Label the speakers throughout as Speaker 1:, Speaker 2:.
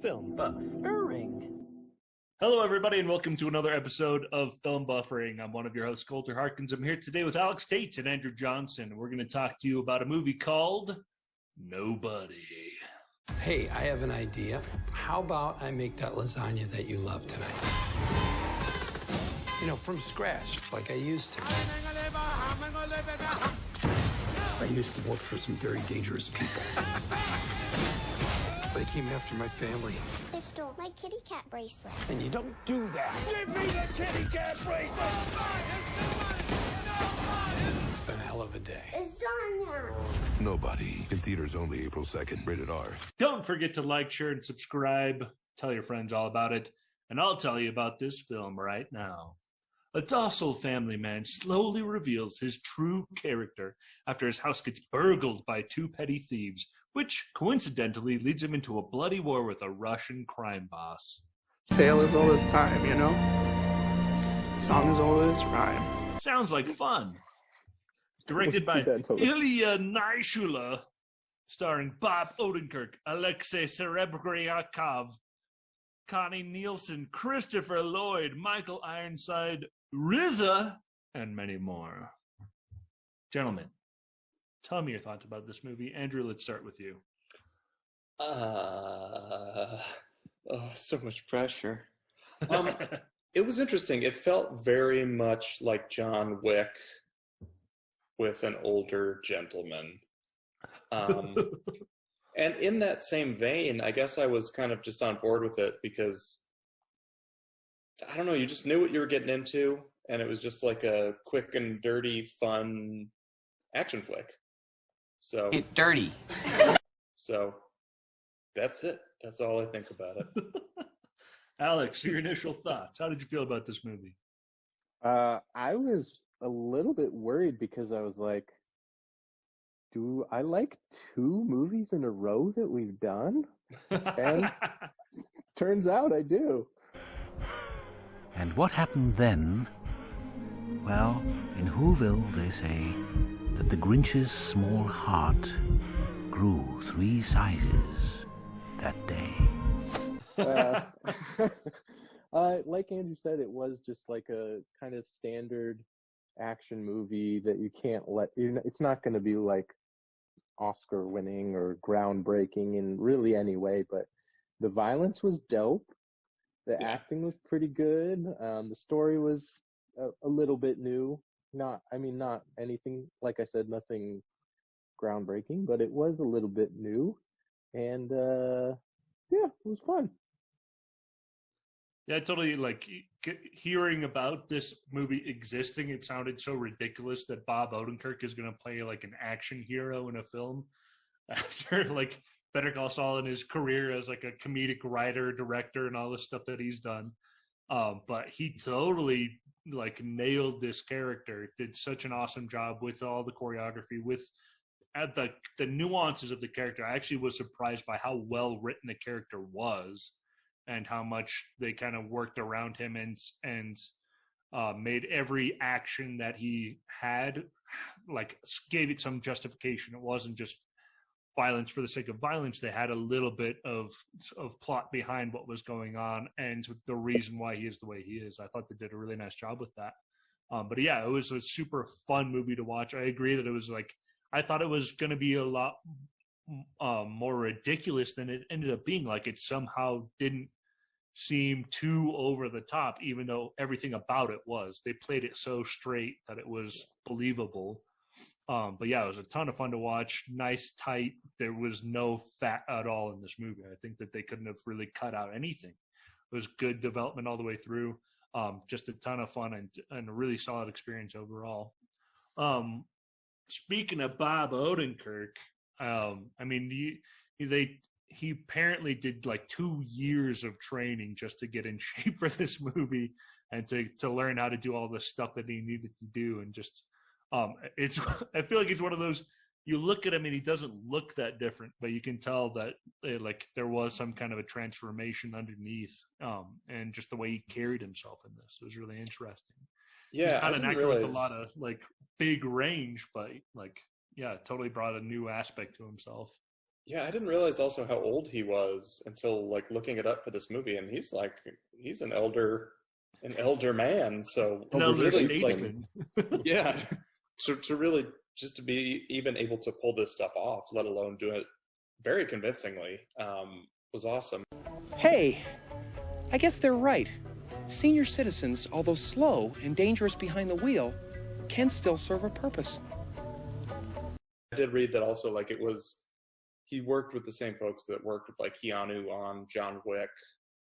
Speaker 1: Film Buffering.
Speaker 2: Hello, everybody, and welcome to another episode of Film Buffering. I'm one of your hosts, Colter Harkins. I'm here today with Alex Tate and Andrew Johnson. We're going to talk to you about a movie called Nobody.
Speaker 3: Hey, I have an idea. How about I make that lasagna that you love tonight? You know, from scratch, like I used to. I used to work for some very dangerous people. They came after my family.
Speaker 4: They stole my kitty cat bracelet.
Speaker 3: And you don't do that.
Speaker 1: Give me the kitty cat bracelet!
Speaker 3: It's been a hell of a day.
Speaker 4: Lasagna!
Speaker 5: Nobody. In theaters only April 2nd. Rated R.
Speaker 2: Don't forget to like, share, and subscribe. Tell your friends all about it. And I'll tell you about this film right now. A docile family man slowly reveals his true character after his house gets burgled by two petty thieves, which coincidentally leads him into a bloody war with a Russian crime boss.
Speaker 6: Tale is all this time, you know? Song is all this rhyme.
Speaker 2: Sounds like fun. Directed by Ilya Naishula, starring Bob Odenkirk, Alexei Serebryakov, Connie Nielsen, Christopher Lloyd, Michael Ironside, RZA, and many more. Gentlemen, tell me your thoughts about this movie. Andrew, let's start with you.
Speaker 7: So much pressure. It was interesting. It felt very much like John Wick with an older gentleman. And in that same vein, I guess I was kind of just on board with it because, I don't know, you just knew what you were getting into, and it was just like a quick and dirty, fun action flick. So
Speaker 3: Get dirty.
Speaker 7: So that's it. That's all I think about it.
Speaker 2: Alex, your initial thoughts. How did you feel about this movie?
Speaker 8: I was a little bit worried because I was like, do I like two movies in a row that we've done? And turns out I do.
Speaker 9: And what happened then? Well, in Whoville they say that the Grinch's small heart grew 3 sizes that day.
Speaker 8: Like Andrew said, it was just like a kind of standard action movie that you can't it's not going to be like Oscar winning or groundbreaking in really any way, but the violence was dope. The acting was pretty good. The story was a little bit new. Not anything, like I said, nothing groundbreaking, but it was a little bit new. And it was fun.
Speaker 2: Yeah, totally. Like hearing about this movie existing, it sounded so ridiculous that Bob Odenkirk is going to play like an action hero in a film after like Better Call Saul in his career as like a comedic writer, director, and all this stuff that he's done. But he totally like nailed this character. Did such an awesome job with all the choreography, with the nuances of the character. I actually was surprised by how well written the character was, and how much they kind of worked around him and made every action that he had, like, gave it some justification. It wasn't just violence for the sake of violence. They had a little bit of plot behind what was going on and the reason why he is the way he is. I thought they did a really nice job with that. But yeah, it was a super fun movie to watch. I agree that it was like, I thought it was going to be a lot more ridiculous than it ended up being. Like, it somehow didn't seem too over the top, even though everything about it was. They played it so straight that it was believable. But yeah, it was a ton of fun to watch. Nice, tight. There was no fat at all in this movie. I think that they couldn't have really cut out anything. It was good development all the way through. Just a ton of fun and a really solid experience overall. Speaking of Bob Odenkirk, he apparently did like 2 years of training just to get in shape for this movie and to learn how to do all the stuff that he needed to do. And just, I feel like it's one of those, you look at him and he doesn't look that different, but you can tell that there was some kind of a transformation underneath, and just the way he carried himself in this. It was really interesting.
Speaker 7: Yeah,
Speaker 2: he's not an actor with a lot of like big range, but like, yeah, totally brought a new aspect to himself.
Speaker 7: Yeah, I didn't realize also how old he was until like looking it up for this movie, and he's an elder man. So
Speaker 2: An elder
Speaker 7: really,
Speaker 2: statesman.
Speaker 7: yeah, to really just to be even able to pull this stuff off, let alone do it very convincingly, was awesome.
Speaker 10: Hey, I guess they're right. Senior citizens, although slow and dangerous behind the wheel, can still serve a purpose.
Speaker 7: I did read that also, like he worked with the same folks that worked with like Keanu on John Wick.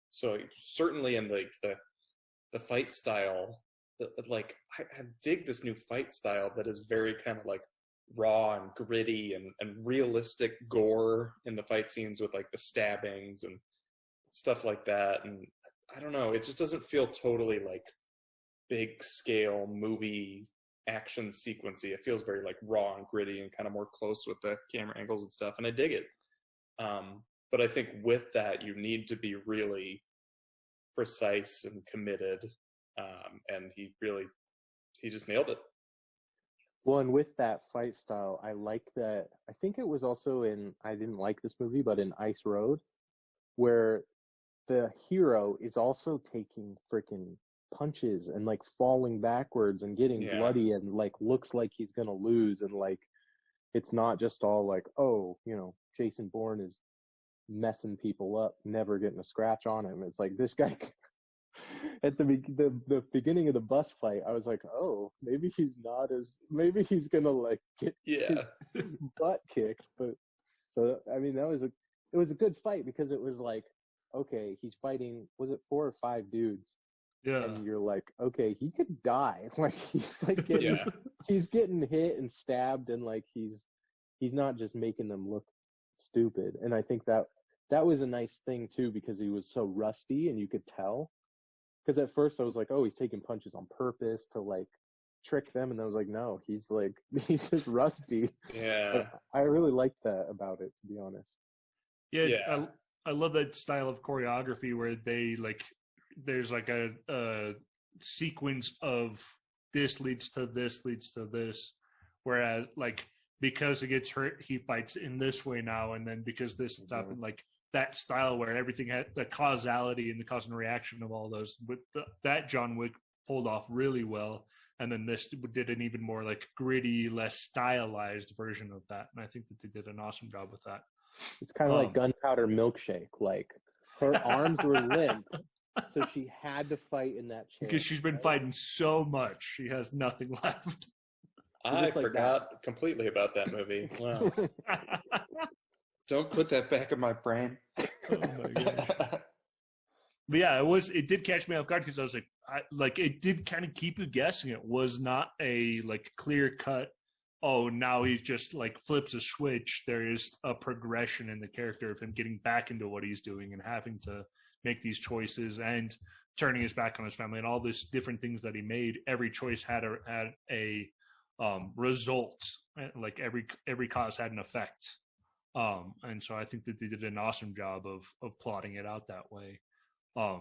Speaker 7: So certainly in like the fight style, like I dig this new fight style that is very kind of like raw and gritty and realistic gore in the fight scenes with like the stabbings and stuff like that. And I don't know, it just doesn't feel totally like big scale movie action sequency. It feels very like raw and gritty and kind of more close with the camera angles and stuff, and I dig it. But I think with that you need to be really precise and committed, and he just nailed it.
Speaker 8: Well, and with that fight style, I like that. I think it was also I didn't like this movie, but in Ice Road, where the hero is also taking freaking punches and like falling backwards and getting bloody and like looks like he's gonna lose, and like it's not just all like, oh, Jason Bourne is messing people up, never getting a scratch on him. It's like this guy at the beginning of the bus fight, I was like, oh, maybe he's gonna like get his butt kicked. But so I mean, it was a good fight because it was like, okay, he's fighting, was it 4 or 5 dudes? Yeah. And you're like, okay, he could die. Like he's like he's getting hit and stabbed, and like he's not just making them look stupid. And I think that was a nice thing too, because he was so rusty and you could tell. Because at first I was like, oh, he's taking punches on purpose to like trick them, and I was like, no, he's just rusty.
Speaker 7: Yeah.
Speaker 8: But I really liked that about it, to be honest.
Speaker 2: Yeah. I love that style of choreography where they like, there's like a sequence of this leads to this, whereas like because he gets hurt, he fights in this way now, and then because this happened, like that style where everything had the causality and the cause and reaction of all those. With that John Wick pulled off really well, and then this did an even more like gritty, less stylized version of that, and I think that they did an awesome job with that.
Speaker 8: It's kind of like Gunpowder Milkshake. Like her arms were limp, so she had to fight in that chair.
Speaker 2: Because she's been fighting so much, she has nothing left.
Speaker 7: I forgot completely about that movie. Wow. Don't put that back in my brain.
Speaker 2: Oh my God. But yeah, it did catch me off guard because I was like, it did kind of keep you guessing. It was not a like clear cut, oh, now he's just like flips a switch. There is a progression in the character of him getting back into what he's doing and having to make these choices and turning his back on his family and all these different things that he made. Every choice had a result. Like every cause had an effect. And so I think that they did an awesome job of plotting it out that way. I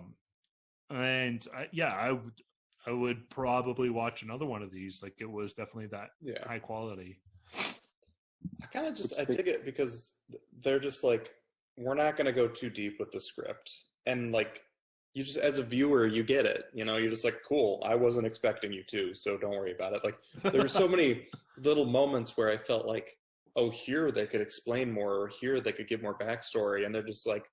Speaker 2: would probably watch another one of these. Like it was definitely that high quality.
Speaker 7: I dig it because they're just like, we're not going to go too deep with the script. And like, you just, as a viewer, you get it, you're just like, cool, I wasn't expecting you to, so don't worry about it. Like there were so many little moments where I felt like, oh, here they could explain more, or here they could give more backstory. And they're just like,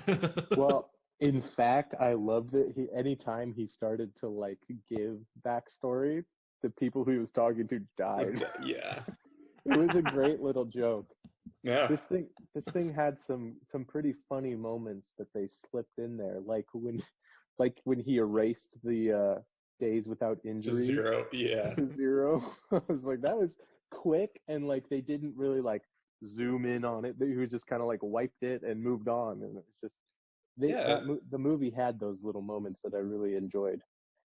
Speaker 7: don't worry about it.
Speaker 8: Well, in fact, I love that anytime he started to like give backstory, the people he was talking to died.
Speaker 7: Yeah.
Speaker 8: It was a great little joke.
Speaker 7: Yeah.
Speaker 8: This thing had some pretty funny moments that they slipped in there, like when he erased the days without injury
Speaker 7: to zero. Yeah.
Speaker 8: To zero. I was like, that was quick, and like they didn't really like zoom in on it. He was just kind of like wiped it and moved on, and it's just the movie had those little moments that I really enjoyed.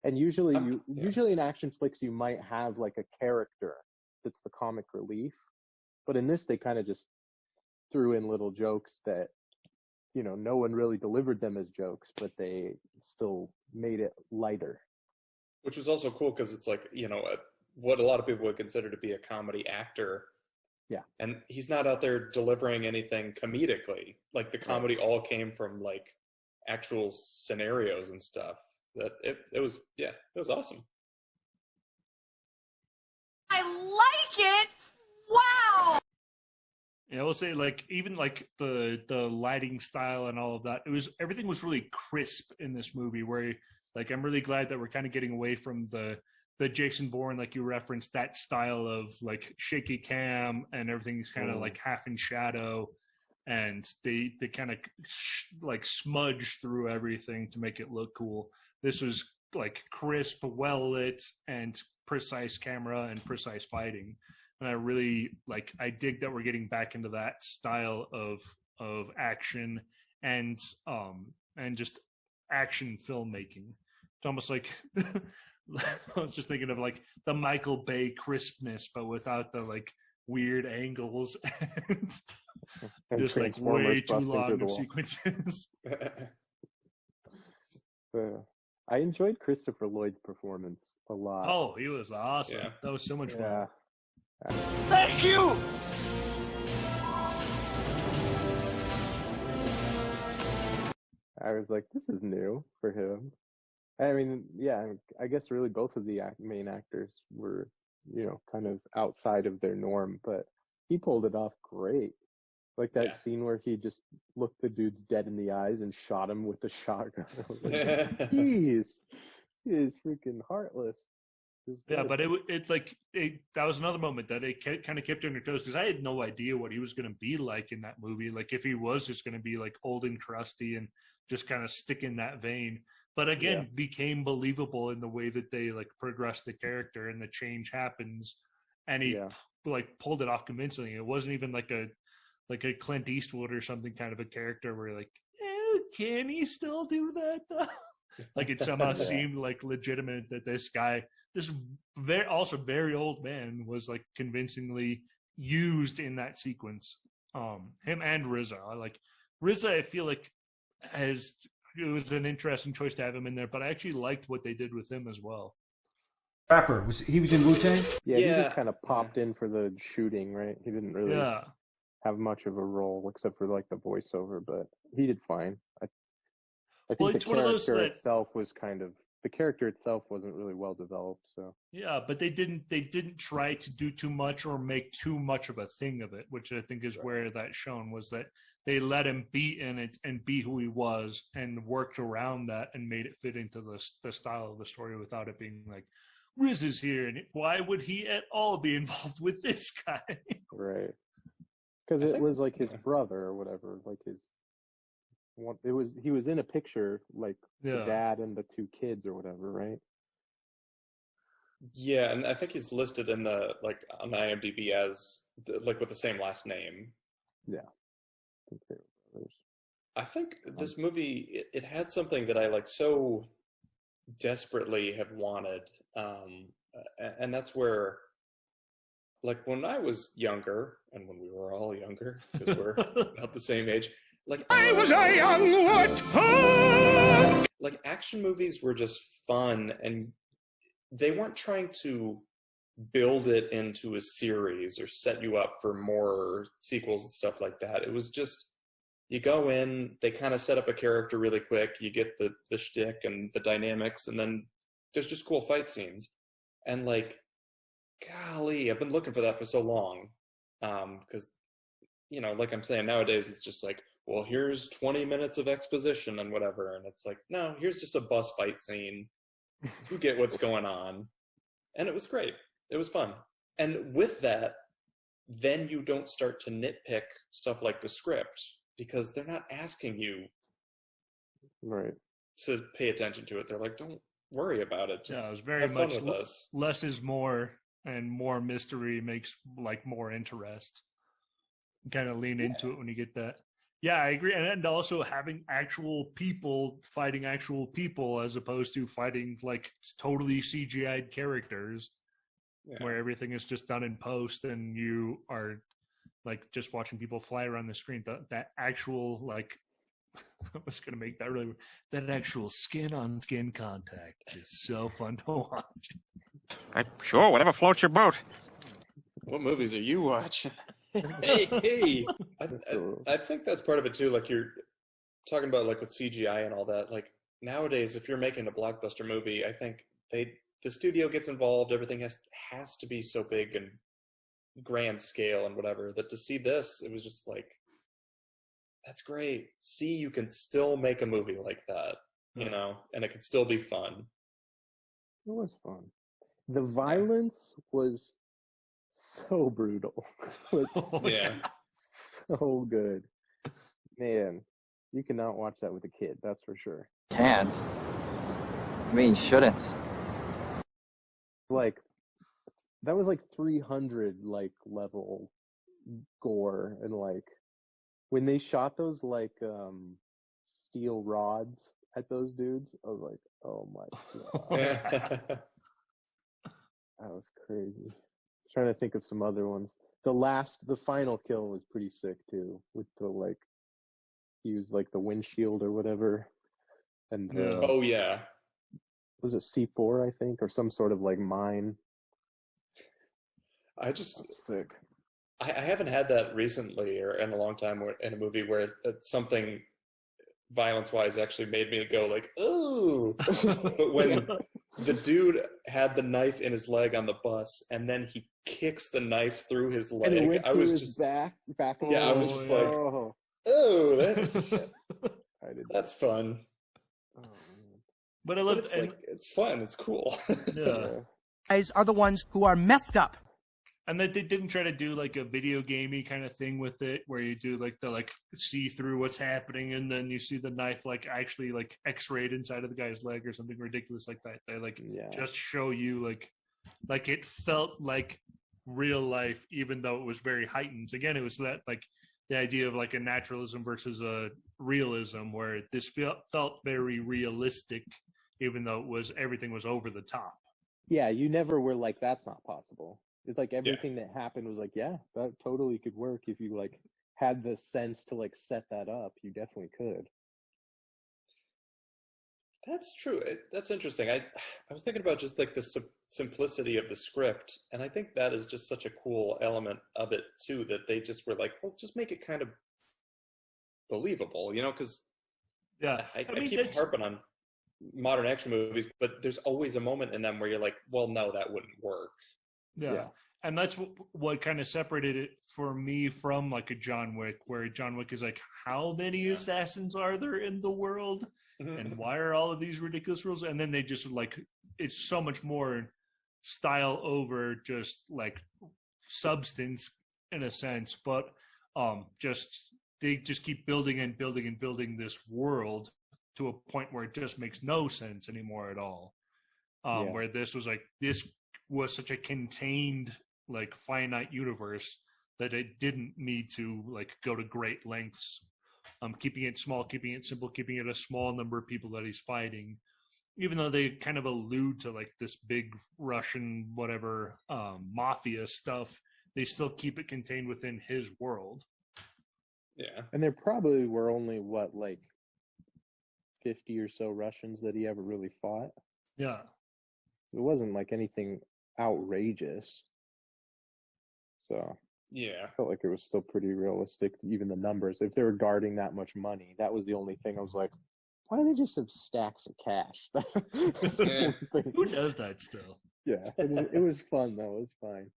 Speaker 8: And usually in action flicks you might have like a character that's the comic relief, but in this they kind of just threw in little jokes that no one really delivered them as jokes, but they still made it lighter,
Speaker 7: which was also cool because it's like what a lot of people would consider to be a comedy actor And he's not out there delivering anything comedically. Like the comedy all came from like actual scenarios and stuff. That it was awesome.
Speaker 1: I like it. Wow.
Speaker 2: Yeah, I will say, like, even like the lighting style and all of that, everything was really crisp in this movie. Where, like, I'm really glad that we're kind of getting away from the Jason Bourne, like you referenced, that style of like shaky cam and everything's kind of like half in shadow, and they kind of like smudge through everything to make it look cool. This was like crisp, well lit, and precise camera and precise fighting. And I really I dig that we're getting back into that style of action and just action filmmaking. It's almost like I was just thinking of like the Michael Bay crispness, but without the like weird angles and just like way too long of sequences.
Speaker 8: I enjoyed Christopher Lloyd's performance a lot.
Speaker 2: Oh, he was awesome. Yeah. That was so much fun.
Speaker 1: Thank you.
Speaker 8: I was like, this is new for him. I mean, yeah, I guess really both of the main actors were, kind of outside of their norm, but he pulled it off great. Like that scene where he just looked the dudes dead in the eyes and shot him with the shotgun. I was like, he is freaking heartless.
Speaker 2: Yeah, but that was another moment that it kind of kept on your toes, because I had no idea what he was going to be like in that movie. Like if he was just going to be like old and crusty and just kind of stick in that vein. But again, became believable in the way that they like progress the character and the change happens, and he like pulled it off convincingly. It wasn't even like a Clint Eastwood or something kind of a character where like, can he still do that though? Like it somehow seemed like legitimate that this guy, this very old man, was like convincingly used in that sequence. Him and RZA. Like RZA, I feel like it was an interesting choice to have him in there, but I actually liked what they did with him as well.
Speaker 11: Rapper, he was in Wu-Tang?
Speaker 8: Yeah, he just kind of popped in for the shooting, right? He didn't really have much of a role except for like the voiceover, but he did fine. I think the character itself was the character itself wasn't really well developed, so
Speaker 2: yeah, but they didn't try to do too much or make too much of a thing of it, which I think is where that shone, was that they let him be in it and be who he was and worked around that and made it fit into the style of the story without it being like, Riz is here and why would he at all be involved with this guy?
Speaker 8: Right. Because it was like his brother or whatever, like he was in a picture like the dad and the two kids or whatever, right?
Speaker 7: Yeah, and I think he's listed in the on IMDb as with the same last name.
Speaker 8: Yeah.
Speaker 7: I think this movie it had something that I so desperately have wanted, and that's where when I was younger, and when we were all younger, because we're about the same age. I was a young what? Action movies were just fun, and they weren't trying to build it into a series or set you up for more sequels and stuff like that. It was just, you go in, they kind of set up a character really quick, you get the shtick and the dynamics, and then there's just cool fight scenes. And golly, I've been looking for that for so long. Because, like I'm saying, nowadays it's just well, here's 20 minutes of exposition and whatever. And it's no, here's just a bus fight scene. You get what's going on. And it was great. It was fun. And with that, then you don't start to nitpick stuff like the script, because they're not asking you to pay attention to it. They're don't worry about it. Just
Speaker 2: it was very
Speaker 7: have fun
Speaker 2: much
Speaker 7: with us.
Speaker 2: Less is more, and more mystery makes more interest. You kind of lean into it when you get that. Yeah, I agree. And also having actual people fighting actual people as opposed to fighting totally CGI'd characters where everything is just done in post and you are just watching people fly around the screen. That actual I was going to make that really, that actual skin on skin contact is so fun to watch.
Speaker 12: Sure, whatever floats your boat.
Speaker 7: What movies are you watching? Hey. I think that's part of it too. Like you're talking about, like with CGI and all that. Like nowadays, if you're making a blockbuster movie, I think the studio gets involved. Everything has to be so big and grand scale and whatever. That to see this, it was just like, that's great. See, you can still make a movie like that, you know, and it can still be fun.
Speaker 8: It was fun. The violence was so brutal. It was so good. Man, you cannot watch that with a kid, that's for sure.
Speaker 12: Can't. I mean, shouldn't.
Speaker 8: Like, that was like 300 like level gore, and like when they shot those like steel rods at those dudes, I was like, oh my god. That was crazy. I was trying to think of some other ones. The final kill was pretty sick too, with the like, he used like the windshield or whatever, and
Speaker 7: oh yeah,
Speaker 8: was it C4 I think, or some sort of like mine.
Speaker 7: That's
Speaker 8: sick.
Speaker 7: I haven't had that recently or in a long time in a movie where something violence-wise actually made me go like, ooh. But when the dude had the knife in his leg on the bus and then he kicks the knife through his leg,
Speaker 8: And it went
Speaker 7: I
Speaker 8: through
Speaker 7: was
Speaker 8: his
Speaker 7: just
Speaker 8: back.
Speaker 7: Yeah, I was just like, oh, that's fun.
Speaker 2: But I love
Speaker 7: it's like, it's fun. It's cool.
Speaker 2: Yeah.
Speaker 13: Guys are the ones who are messed up.
Speaker 2: And that they didn't try to do like a video gamey kind of thing with it, where you do like the see through what's happening, and then you see the knife like actually like X-rayed inside of the guy's leg or something ridiculous like that. They like just show you like it felt like real life, even though it was very heightened. Again, it was that like the idea of like a naturalism versus a realism, where this felt very realistic, even though everything was over the top.
Speaker 8: Yeah, you never were like, that's not possible. It's like everything that happened was like, yeah, that totally could work if you like had the sense to like set that up. You definitely could.
Speaker 7: That's true. That's interesting. I was thinking about just like the simplicity of the script, and I think that is just such a cool element of it too, that they just were like, well, just make it kind of believable, you know? Because I keep harping on modern action movies, but there's always a moment in them where you're like, well, no, that wouldn't work.
Speaker 2: Yeah. And that's what kind of separated it for me from like a John Wick, where John Wick is like, how many assassins are there in the world? And why are all of these ridiculous rules? And then they just like, it's so much more style over just like substance in a sense, but they just keep building and building and building this world to a point where it just makes no sense anymore at all. Where this was such a contained, like finite universe that it didn't need to like go to great lengths. Keeping it small, keeping it simple, keeping it a small number of people that he's fighting, even though they kind of allude to like this big Russian whatever mafia stuff, they still keep it contained within his world.
Speaker 7: Yeah.
Speaker 8: And there probably were only like 50 or so Russians that he ever really fought.
Speaker 2: Yeah.
Speaker 8: It wasn't like anything outrageous. So
Speaker 7: yeah,
Speaker 8: I felt like it was still pretty realistic, even the numbers. If they were guarding that much money, that was the only thing I was like, why do they just have stacks of cash?
Speaker 2: Who does that still?
Speaker 8: Yeah, it was fun though. It was fine.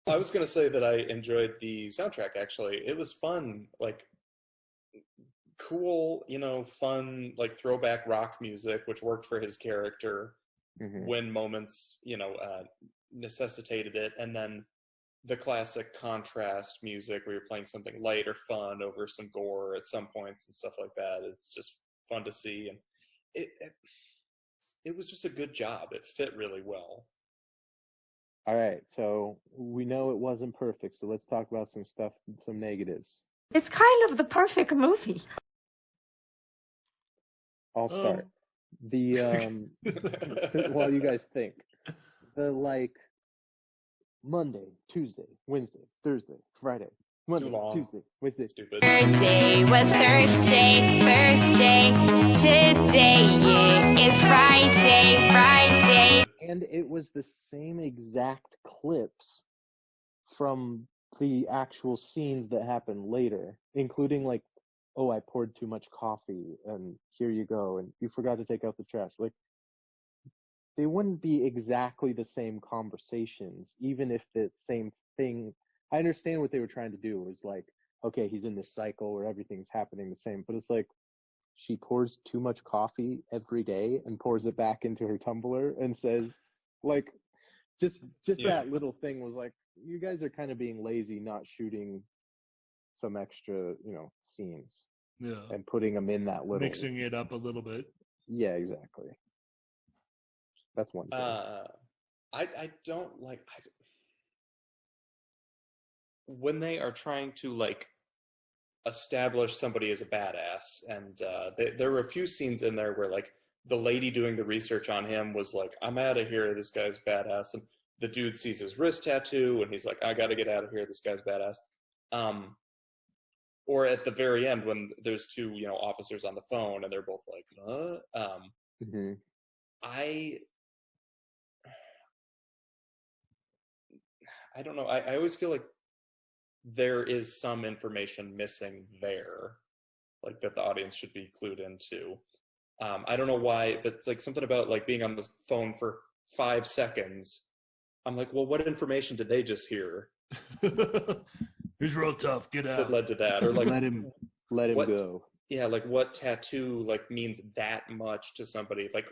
Speaker 7: I was going to say that I enjoyed the soundtrack, actually. It was fun, like cool, fun, like throwback rock music, which worked for his character when moments, necessitated it. And then the classic contrast music where you're playing something light or fun over some gore at some points and stuff like that. It's just fun to see. And it was just a good job. It fit really well.
Speaker 8: All right, so we know it wasn't perfect, so let's talk about some negatives.
Speaker 14: It's kind of the perfect movie.
Speaker 8: I'll start. While you guys think, the Monday, Tuesday, Wednesday, Thursday, Friday, Monday, Tuesday, Wednesday.
Speaker 7: Stupid.
Speaker 15: Thursday was Thursday. Today it's Friday.
Speaker 8: And it was the same exact clips from the actual scenes that happen later, including like, oh, I poured too much coffee, and here you go, and you forgot to take out the trash. Like, they wouldn't be exactly the same conversations, even if the same thing. I understand what they were trying to do was like, okay, he's in this cycle where everything's happening the same, but it's like, she pours too much coffee every day and pours it back into her tumbler and says, like, just that little thing was like, you guys are kind of being lazy, not shooting some extra, scenes.
Speaker 2: Yeah.
Speaker 8: And putting them in that little.
Speaker 2: Mixing it up a little bit.
Speaker 8: Yeah, exactly. That's one thing.
Speaker 7: I don't like when they are trying to like establish somebody as a badass, and there were a few scenes in there where like the lady doing the research on him was like, I'm out of here, this guy's badass, and the dude sees his wrist tattoo and he's like, I gotta get out of here, this guy's badass. Or at the very end when there's two officers on the phone and they're both like,
Speaker 8: mm-hmm.
Speaker 7: I don't know, I always feel like there is some information missing there, like that the audience should be clued into. I don't know why, but it's like something about like being on the phone for 5 seconds. I'm like, well, what information did they just hear?
Speaker 2: He's real tough. Get out.
Speaker 7: That led to that, or like
Speaker 8: let him go.
Speaker 7: Yeah, like what tattoo like means that much to somebody? Like,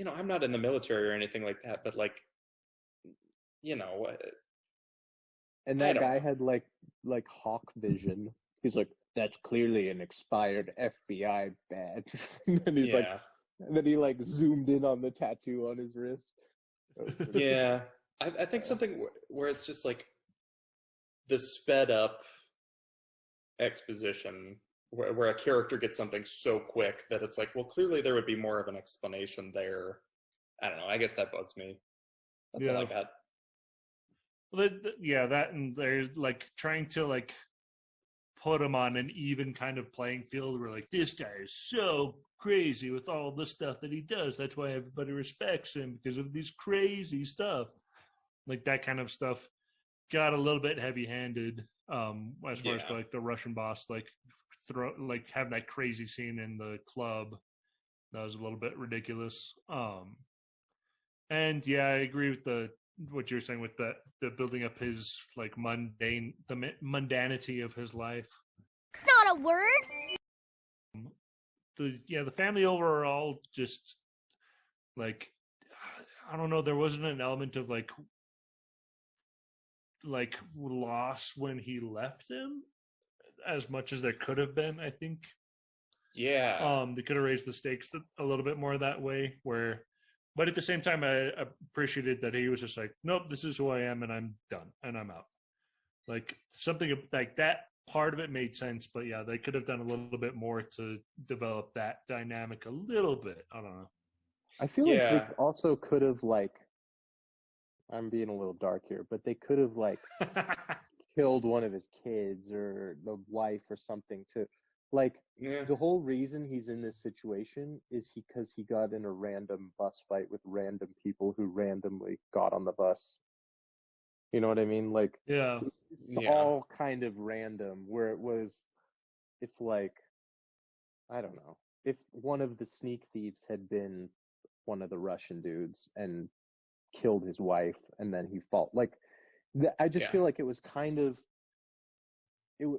Speaker 7: I'm not in the military or anything like that, but like,
Speaker 8: And that guy had like hawk vision. He's like, that's clearly an expired FBI badge. And then he's like, and then he like zoomed in on the tattoo on his wrist.
Speaker 7: Yeah, I think something where it's just like the sped up exposition where a character gets something so quick that it's like, well, clearly there would be more of an explanation there. I don't know. I guess that bugs me. That's all I got.
Speaker 2: Well, that, and they're like trying to like put him on an even kind of playing field where like, this guy is so crazy with all the stuff that he does. That's why everybody respects him, because of these crazy stuff. Like that kind of stuff got a little bit heavy-handed as far as like the Russian boss like having that crazy scene in the club. That was a little bit ridiculous. And yeah, I agree with what you're saying with the building up his like the mundanity of his life.
Speaker 4: It's not a word.
Speaker 2: The family overall just like, I don't know, there wasn't an element of like loss when he left him as much as there could have been, I think.
Speaker 7: Yeah.
Speaker 2: They could have raised the stakes a little bit more that way, but at the same time, I appreciated that he was just like, nope, this is who I am, and I'm done, and I'm out. Like, something like that part of it made sense, but yeah, they could have done a little bit more to develop that dynamic a little bit. I don't know.
Speaker 8: I feel like they also could have, like, I'm being a little dark here, but they could have, like, killed one of his kids or the wife or something to, like, the whole reason he's in this situation is because he got in a random bus fight with random people who randomly got on the bus. You know what I mean? Like, it's all kind of random, where it was, if like, I don't know, if one of the sneak thieves had been one of the Russian dudes and killed his wife and then he fought, like, I just feel like it was kind of,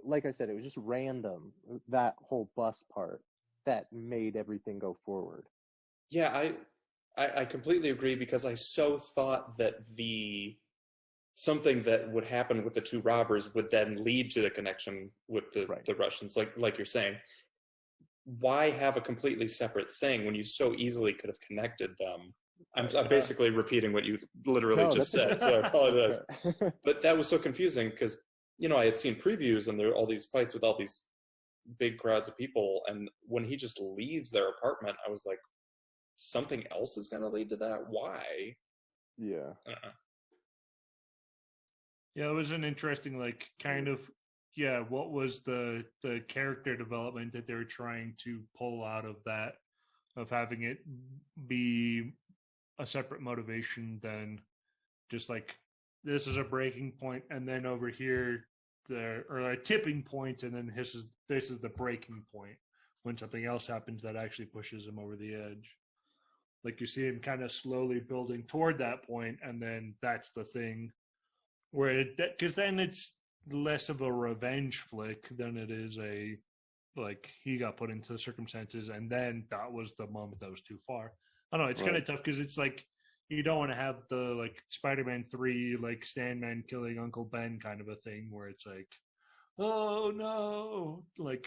Speaker 8: like I said, it was just random, that whole bus part that made everything go forward.
Speaker 7: Yeah, I completely agree, because I so thought that something that would happen with the two robbers would then lead to the connection with the Russians, like you're saying. Why have a completely separate thing when you so easily could have connected them? I'm basically repeating what you literally just said, so I apologize. But that was so confusing, because I had seen previews and there were all these fights with all these big crowds of people, and when he just leaves their apartment, I was like, something else is going to lead to that? Why?
Speaker 8: Yeah.
Speaker 2: Yeah, it was an interesting, like, kind of, what was the character development that they were trying to pull out of that, of having it be a separate motivation than just, like, this is a breaking point, and then over here or a tipping point, and then this is the breaking point when something else happens that actually pushes him over the edge. Like you see him kind of slowly building toward that point, and then that's the thing where because then it's less of a revenge flick than it is like he got put into the circumstances, and then that was the moment that was too far. I don't know. It's kind of tough because it's like you don't want to have the like Spider-Man 3 like Sandman killing Uncle Ben kind of a thing where it's like, oh no, like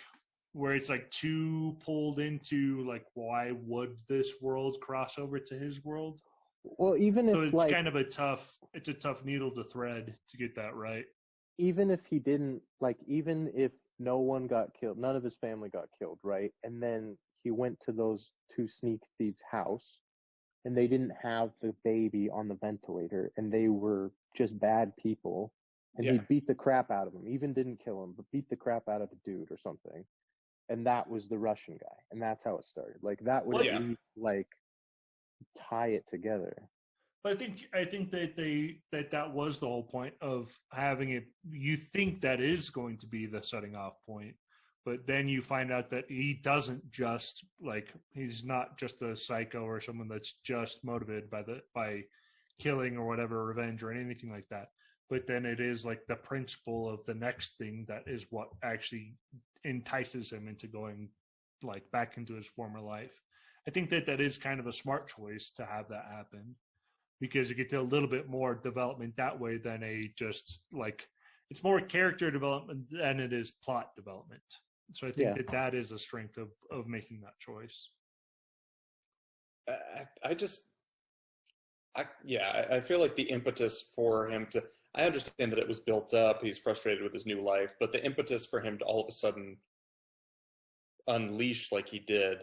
Speaker 2: where it's like too pulled into like why would this world cross over to his world?
Speaker 8: Well, even if
Speaker 2: it's kind of a tough needle to thread to get that right.
Speaker 8: Even if he didn't even if no one got killed, none of his family got killed, right? And then he went to those two sneak thieves' house, and they didn't have the baby on the ventilator, and they were just bad people, and he beat the crap out of him, even didn't kill him, but beat the crap out of the dude or something. And that was the Russian guy, and that's how it started. Like that would at least like tie it together.
Speaker 2: But I think that that was the whole point of having it. You think that is going to be the setting off point, but then you find out that he doesn't just he's not just a psycho or someone that's just motivated by killing or whatever, revenge or anything like that. But then it is like the principle of the next thing that is what actually entices him into going like back into his former life. I think that is kind of a smart choice to have that happen, because you get a little bit more development that way than it's more character development than it is plot development. So I think that is a strength of making that choice.
Speaker 7: I feel like the impetus for him to, I understand that it was built up, he's frustrated with his new life, but the impetus for him to all of a sudden unleash like he did,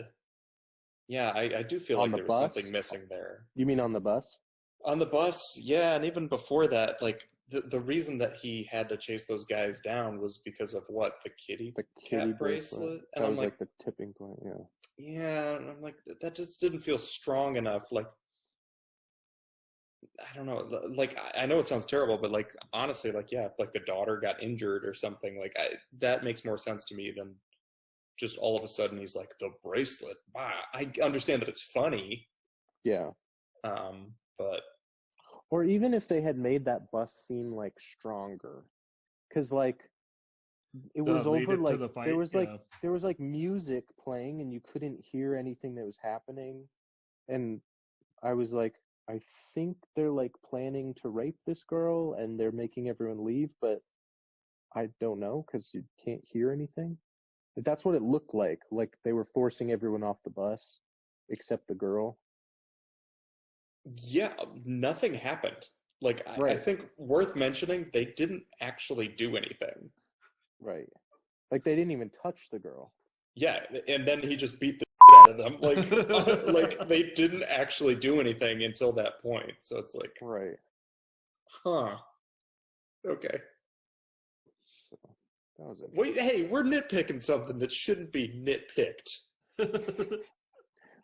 Speaker 7: I do feel like there was something missing there.
Speaker 8: You mean on the bus?
Speaker 7: On the bus, yeah, and even before that, like the reason that he had to chase those guys down was because of what? The kitty cat bracelet? And
Speaker 8: that
Speaker 7: I'm
Speaker 8: was like the tipping point,
Speaker 7: Yeah, and I'm like, that just didn't feel strong enough. Like, I don't know. Like, I know it sounds terrible, but like, honestly, like, yeah, if like the daughter got injured or something, like that makes more sense to me than just all of a sudden he's like, the bracelet. Wow. I understand that it's funny.
Speaker 8: Yeah.
Speaker 7: But.
Speaker 8: Or even if they had made that bus scene like stronger, because like it was over like the fight, there was like music playing and you couldn't hear anything that was happening, and I was like, I think they're like planning to rape this girl and they're making everyone leave, but I don't know because you can't hear anything. But that's what it looked like they were forcing everyone off the bus except the girl.
Speaker 7: Yeah, nothing happened. Like, I think worth mentioning, they didn't actually do anything.
Speaker 8: Right. Like, they didn't even touch the girl.
Speaker 7: Yeah, and then he just beat the out of them. Like, like they didn't actually do anything until that point. So it's like,
Speaker 8: right.
Speaker 7: Huh. Okay.
Speaker 8: So, that was it.
Speaker 7: Wait, hey, we're nitpicking something that shouldn't be nitpicked.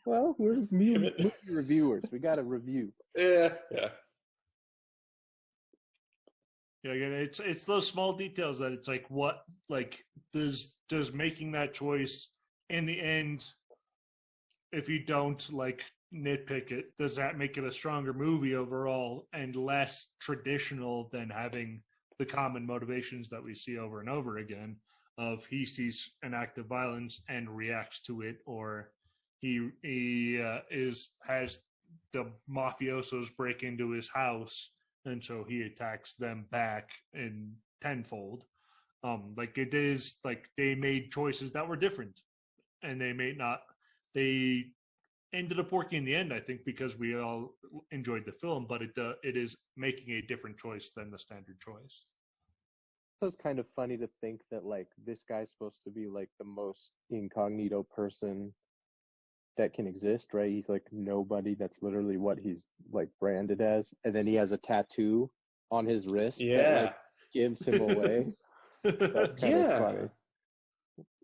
Speaker 8: Well, we're movie reviewers. We got to review.
Speaker 7: Yeah.
Speaker 2: Yeah, it's those small details that it's like, what, like, does making that choice in the end, if you don't like nitpick it, does that make it a stronger movie overall and less traditional than having the common motivations that we see over and over again of he sees an act of violence and reacts to it, or he has the mafiosos break into his house and so he attacks them back in tenfold. Like it is like they made choices that were different, and they ended up working in the end, I think, because we all enjoyed the film, but it is making a different choice than the standard choice.
Speaker 8: So it's kind of funny to think that like this guy's supposed to be like the most incognito person that can exist, right? He's like nobody. That's literally what he's like branded as, and then he has a tattoo on his wrist that like gives him away. That's kind of funny.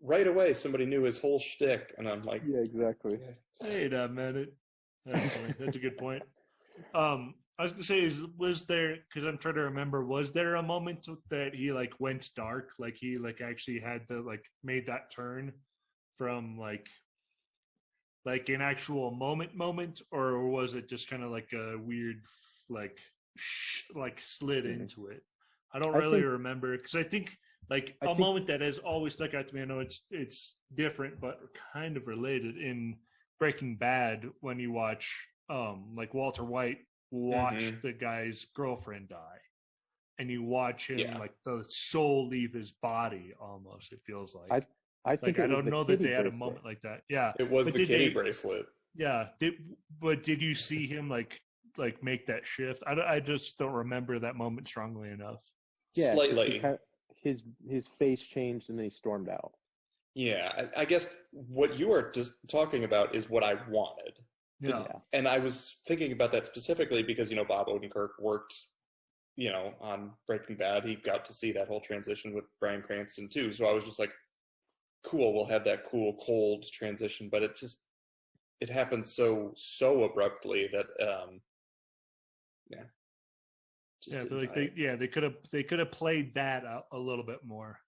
Speaker 7: Right away, somebody knew his whole shtick, and I'm like,
Speaker 8: yeah, exactly.
Speaker 2: Wait a minute. That's a good point. I was gonna say, was there? Because I'm trying to remember. Was there a moment that he like went dark? Like he like actually had to like made that turn from like an actual moment, or was it just kind of like a weird like slid into it? I don't really remember because I think like a moment that has always stuck out to me. I know it's different, but kind of related in Breaking Bad when you watch like Walter White watch the guy's girlfriend die, and you watch him like the soul leave his body. Almost, it feels like.
Speaker 8: I think
Speaker 2: I don't know that they had a moment like that. Yeah,
Speaker 7: it was the kitty bracelet.
Speaker 2: Yeah, but did you see him like make that shift? I just don't remember that moment strongly enough.
Speaker 8: Yeah,
Speaker 7: slightly.
Speaker 8: His face changed and then he stormed out.
Speaker 7: Yeah, I guess what you are just talking about is what I wanted.
Speaker 2: Yeah.
Speaker 7: And I was thinking about that specifically because, Bob Odenkirk worked, on Breaking Bad. He got to see that whole transition with Bryan Cranston too. So I was just like, cool, we'll have that cool, cold transition. But it happened so abruptly that,
Speaker 2: I feel like they could have played that out a little bit more.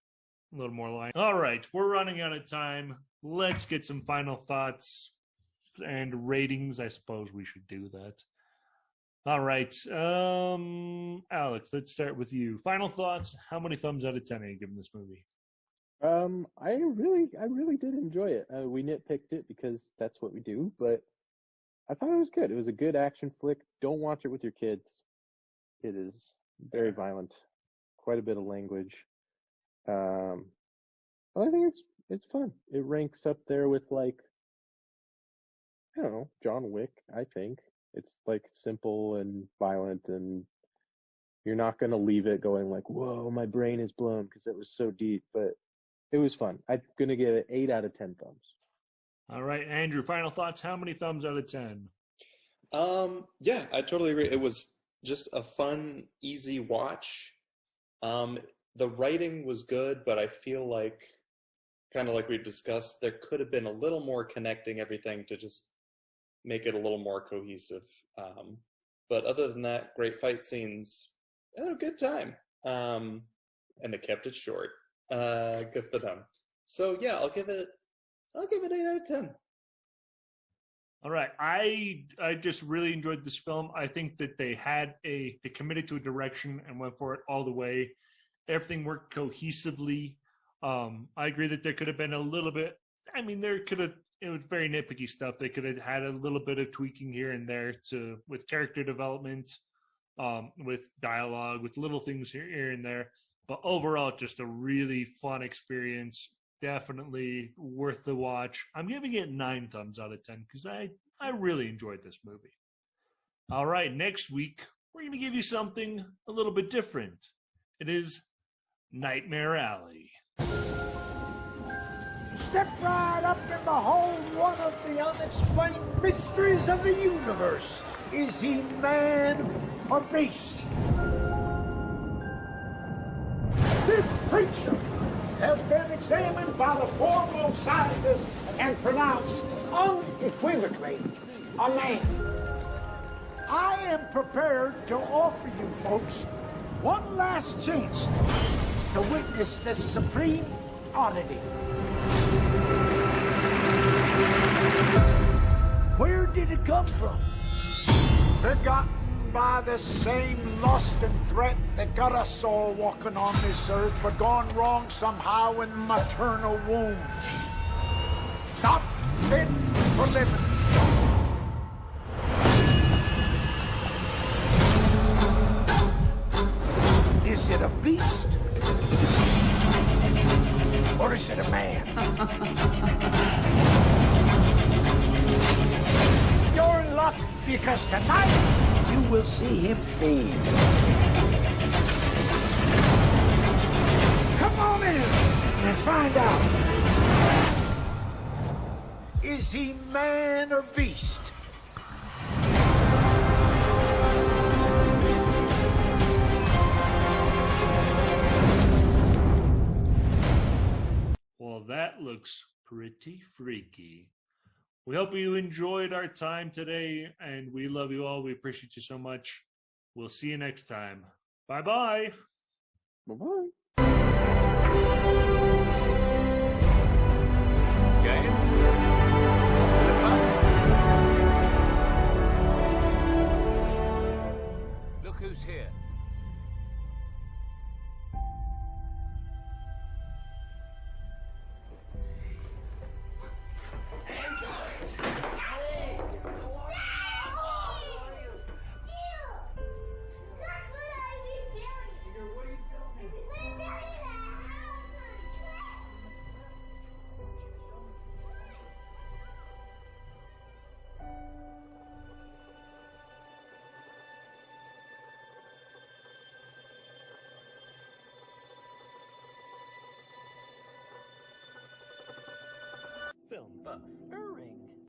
Speaker 2: A little more line. All right, we're running out of time. Let's get some final thoughts and ratings. I suppose we should do that. All right, Alex, let's start with you. Final thoughts. How many thumbs out of 10 are you giving this movie?
Speaker 8: I really did enjoy it. We nitpicked it because that's what we do, but I thought it was good. It was a good action flick. Don't watch it with your kids. It is very violent, quite a bit of language. I think it's fun. It ranks up there with like, I don't know, John Wick. I think it's like simple and violent, and you're not gonna leave it going like, "Whoa, my brain is blown," because it was so deep. But it was fun. I'm gonna give it 8 out of 10 thumbs.
Speaker 2: All right, Andrew. Final thoughts. How many thumbs out of 10?
Speaker 7: Yeah, I totally agree. It was just a fun, easy watch. The writing was good, but I feel like, kind of like we've discussed, there could have been a little more connecting everything to just make it a little more cohesive. But other than that, great fight scenes. I had a good time. And they kept it short. Good for them. So yeah, I'll give it 8 out of 10.
Speaker 2: All right. I just really enjoyed this film. I think that they committed to a direction and went for it all the way. Everything worked cohesively. I agree that there could have been a little bit. I mean, it was very nitpicky stuff. They could have had a little bit of tweaking here and there with character development, with dialogue, with little things here and there. But overall, just a really fun experience. Definitely worth the watch. I'm giving it 9 thumbs out of 10 because I really enjoyed this movie. All right, next week, we're going to give you something a little bit different. It is Nightmare Alley.
Speaker 16: Step right up and behold one of the unexplained mysteries of the universe. Is he man or beast? This creature has been examined by the foremost scientists and pronounced unequivocally a man. I am prepared to offer you folks one last chance to witness this supreme oddity. Where did it come from? Begotten by the same lust and threat that got us all walking on this earth, but gone wrong somehow in the maternal womb. Not fit for living. Is it a beast? Or is it a man? You're in luck, because tonight you will see him feed. Come on in and find out. Is he man or beast?
Speaker 2: Well, that looks pretty freaky. We hope you enjoyed our time today, and we love you all. We appreciate you so much. We'll see you next time. Bye-bye.
Speaker 8: Bye-bye.